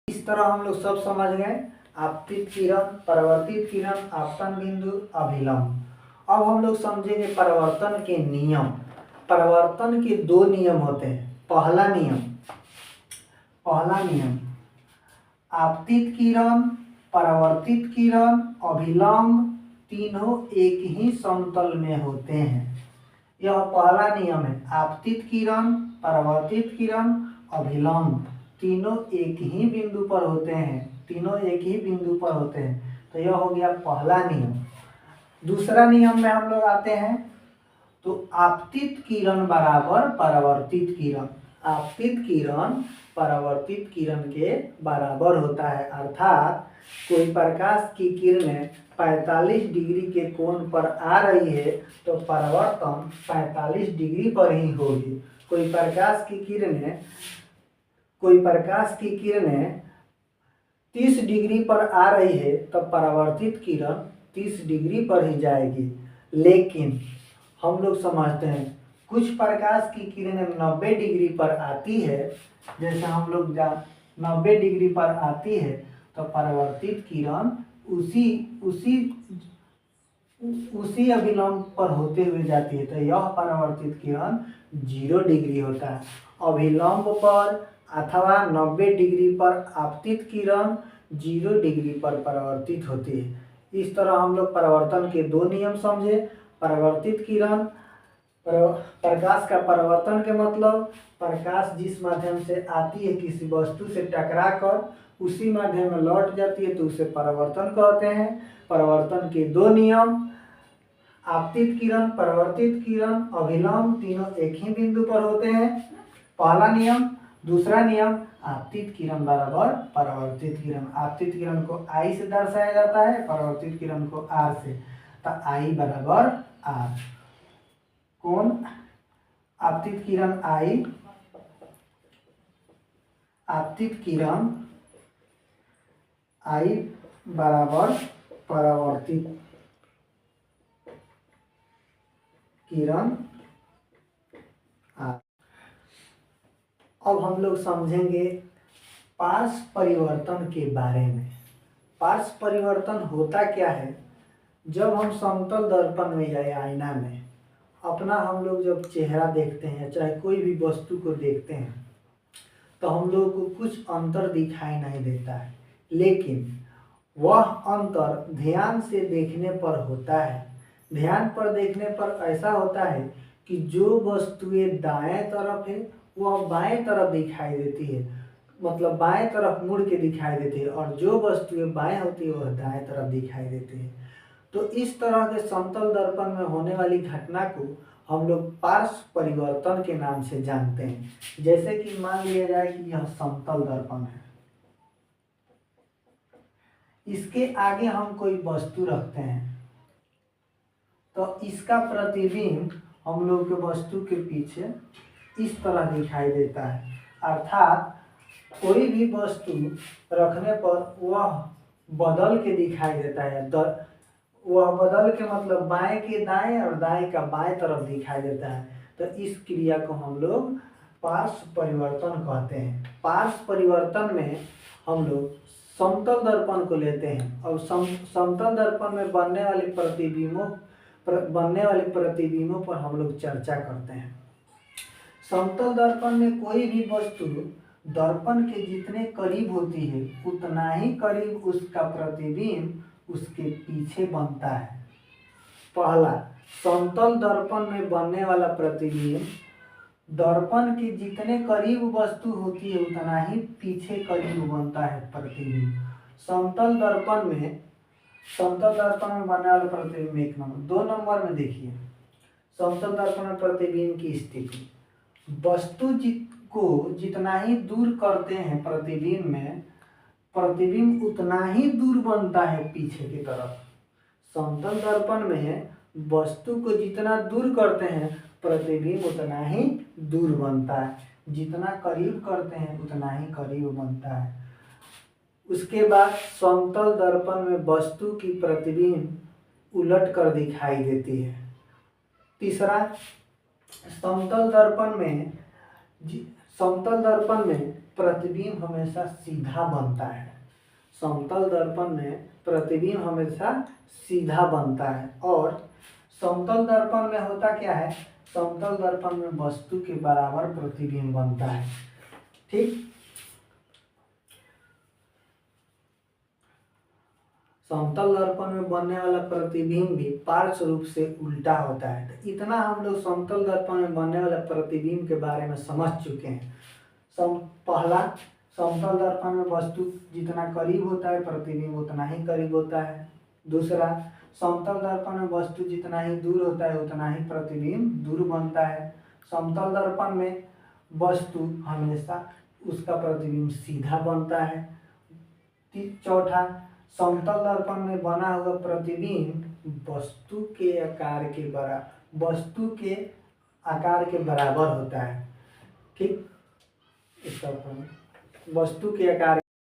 इस तरह हम लोग सब समझ गए, आपतित किरण, परावर्तित किरण, आपतन बिंदु, अभिलंब। अब हम लोग समझेंगे परावर्तन के नियम। परावर्तन के दो नियम होते हैं। पहला नियम आपतित किरण, परावर्तित किरण, अभिलंब तीनों एक ही समतल में होते हैं। यह पहला नियम है। आपतित किरण, परावर्तित किरण, अभिलंब तीनों एक ही बिंदु पर होते हैं। तो यह हो गया पहला नियम। दूसरा नियम में हम लोग आते हैं, तो आपतित किरण बराबर परावर्तित किरण। आपतित किरण परावर्तित किरण के बराबर होता है, अर्थात कोई प्रकाश की किरणें 45 डिग्री के कोण पर आ रही है तो परावर्तन 45 डिग्री पर ही होगी। कोई प्रकाश की किरणें 30 डिग्री पर आ रही है तो परावर्तित किरण 30 डिग्री पर ही जाएगी। लेकिन हम लोग समझते हैं कुछ प्रकाश की किरणें 90 डिग्री पर आती है, जैसे हम लोग 90 डिग्री पर आती है तो परावर्तित किरण उसी अभिलंब पर होते हुए जाती है, तो यह परावर्तित किरण 0 डिग्री होता है। अभिलंब पर अथवा 90 डिग्री पर आपतित किरण 0 डिग्री पर परावर्तित होती है। इस तरह हम लोग परावर्तन के दो नियम समझे। परावर्तित किरण, प्रकाश का परावर्तन के मतलब प्रकाश जिस माध्यम से आती है किसी वस्तु से टकरा कर उसी माध्यम में लौट जाती है तो उसे परावर्तन कहते हैं। परावर्तन के दो नियम आपतित किरण, परावर्तित किरण, अभिलंब तीनों एक ही बिंदु पर होते हैं, पहला नियम। दूसरा नियम आपतित किरण बराबर परावर्तित किरण। आपतित किरण को I से दर्शाया जाता है, परावर्तित किरण को R से, तो I बराबर R। कौन आपतित किरण I, आपतित किरण I बराबर परावर्तित किरण R। अब हम लोग समझेंगे पार्श्व परिवर्तन के बारे में। पार्श्व परिवर्तन होता क्या है? जब हम समतल दर्पण में या आईना में अपना हम लोग जब चेहरा देखते हैं, चाहे कोई भी वस्तु को देखते हैं, तो हम लोग को कुछ अंतर दिखाई नहीं देता है, लेकिन वह अंतर ध्यान से देखने पर होता है। ध्यान पर देखने पर ऐसा होता है कि जो वस्तुएं दाएं तरफ है वह बाएं तरफ दिखाई देती है, मतलब बाएं तरफ मुड़ के दिखाई देती है, और जो वस्तुएं बाएं होती है वह दाएं तरफ दिखाई देती है। तो इस तरह के समतल दर्पण में होने वाली घटना को हम लोग पार्श्व परिवर्तन के नाम से जानते हैं। जैसे कि मान लिया जाए कि यह समतल दर्पण है, इसके आगे हम कोई वस्तु रखते हैं तो इसका प्रतिबिंब हम लोग के वस्तु के पीछे इस तरह दिखाई देता है। अर्थात कोई भी वस्तु रखने पर वह बदल के दिखाई देता है। वह बदल के मतलब बाएं के दाएं और दाएं का बाएं तरफ दिखाई देता है। तो इस क्रिया को हम लोग पार्श्व परिवर्तन कहते हैं। पार्श्व परिवर्तन में हम लोग समतल दर्पण को लेते हैं और समतल दर्पण में बनने वाले प्रतिबिंबों पर हम लोग चर्चा करते हैं। समतल दर्पण में कोई भी वस्तु दर्पण के जितने करीब होती है उतना ही करीब उसका प्रतिबिंब उसके पीछे बनता है। पहला, समतल दर्पण में बनने वाला प्रतिबिंब दर्पण के जितने करीब वस्तु होती है उतना ही पीछे करीब बनता है प्रतिबिंब। समतल दर्पण में बनने वाला प्रतिबिंब 1 नंबर। 2 नंबर में देखिए समतल दर्पण में प्रतिबिंब की स्थिति, वस्तु को जितना ही दूर करते हैं प्रतिबिंब में, प्रतिबिंब उतना ही दूर बनता है पीछे की तरफ। समतल दर्पण में वस्तु को जितना दूर करते हैं प्रतिबिंब उतना ही दूर बनता है, जितना करीब करते हैं उतना ही करीब बनता है। उसके बाद समतल दर्पण में वस्तु की प्रतिबिंब उलट कर दिखाई देती है। तीसरा, समतल दर्पण में प्रतिबिंब हमेशा सीधा बनता है। समतल दर्पण में प्रतिबिंब हमेशा सीधा बनता है। और समतल दर्पण में होता क्या है, समतल दर्पण में वस्तु के बराबर प्रतिबिंब बनता है। ठीक, समतल दर्पण में बनने वाला प्रतिबिंब भी पार्श्व रूप से उल्टा होता है। तो इतना हम लोग समतल दर्पण में बनने वाले प्रतिबिंब के बारे में समझ चुके हैं। पहला, समतल दर्पण में वस्तु जितना करीब होता है प्रतिबिंब उतना ही करीब होता है। दूसरा, समतल दर्पण में वस्तु जितना ही दूर होता है उतना ही प्रतिबिंब दूर बनता है। समतल दर्पण में वस्तु हमेशा उसका प्रतिबिंब सीधा बनता है। चौथा, समतल दर्पण में बना हुआ प्रतिबिंब वस्तु के आकार के बराबर होता है। ठीक, इसका वस्तु के आकार